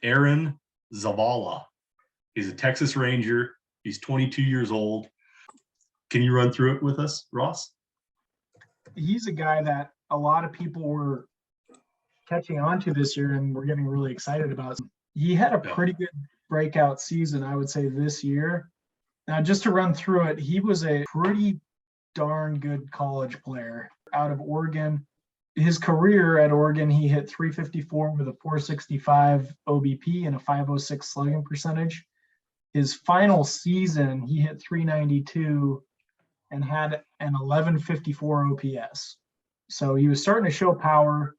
Aaron Zavala. He's a Texas Ranger. He's 22 years old. Can you run through it with us, Ross? He's a guy that a lot of people were catching on to this year and we're getting really excited about. He had a pretty good breakout season, I would say, this year. Now, just to run through it, he was a pretty darn good college player out of Oregon. His career at Oregon, he hit 354 with a 465 OBP and a 506 slugging percentage. His final season, he hit 392 and had an 1154 OPS. So he was starting to show power,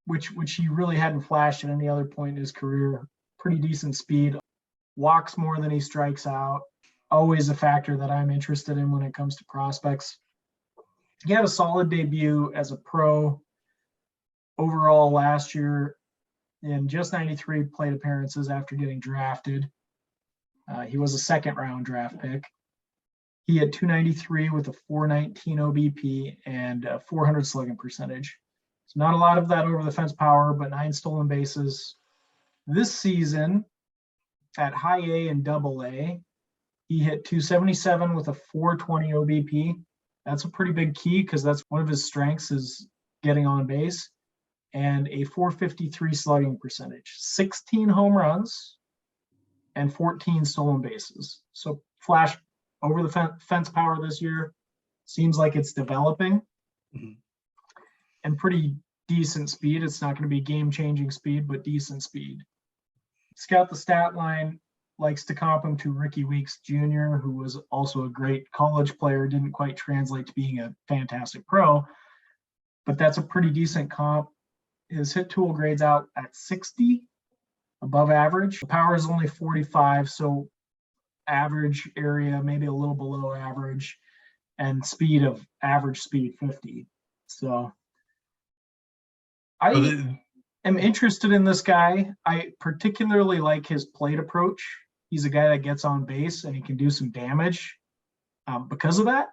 which he really hadn't flashed at any other point in his career. Pretty decent speed, walks more than he strikes out. Always a factor that I'm interested in when it comes to prospects. He had a solid debut as a pro overall last year in just 93 plate appearances after getting drafted. He was a second-round draft pick. He had 293 with a 419 OBP and a 400 slugging percentage. So not a lot of that over-the-fence power, but 9 stolen bases. This season, at high A and double A, he hit 277 with a 420 OBP. That's a pretty big key because that's one of his strengths is getting on base. And a 453 slugging percentage, 16 home runs, and 14 stolen bases. So flash over the fence power this year seems like it's developing. And pretty decent speed. It's not going to be game-changing speed, but decent speed. Scout the Stat Line likes to comp him to Ricky Weeks Jr., who was also a great college player, didn't quite translate to being a fantastic pro, but that's a pretty decent comp. His hit tool grades out at 60, above average. The power is only 45, so average area, maybe a little below average, and speed of average speed 50. So I am interested in this guy. I particularly like his plate approach. He's a guy that gets on base and he can do some damage because of that.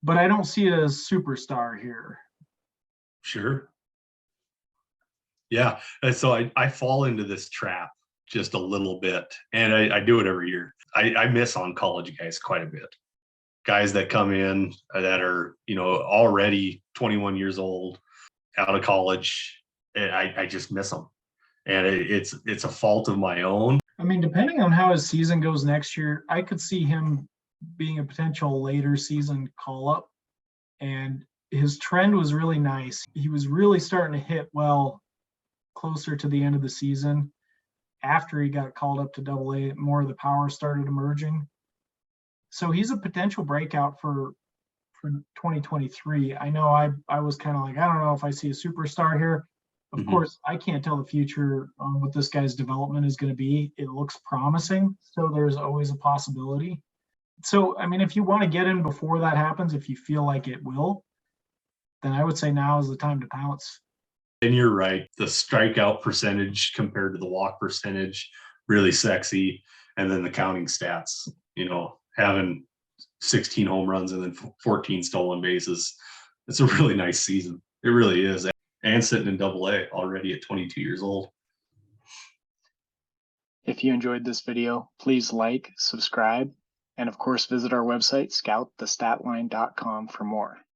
But I don't see a superstar here. Sure. Yeah. And so I fall into this trap just a little bit. And I do it every year. I miss on college guys quite a bit. Guys that come in that are, already 21 years old, out of college. And I just miss them. And it's a fault of my own. I mean, depending on how his season goes next year, I could see him being a potential later season call-up. And his trend was really nice. He was really starting to hit well closer to the end of the season. After he got called up to Double A, more of the power started emerging. So he's a potential breakout for 2023. I know I was kind of like, I don't know if I see a superstar here. Of course, I can't tell the future on what this guy's development is going to be. It looks promising, so there's always a possibility. So, I mean, if you want to get in before that happens, if you feel like it will, then I would say now is the time to pounce. And you're right. The strikeout percentage compared to the walk percentage, really sexy. And then the counting stats, having 16 home runs and then 14 stolen bases. It's a really nice season. It really is. And sitting in Double A already at 22 years old. If you enjoyed this video, please like, subscribe, and of course visit our website, scoutthestatline.com for more.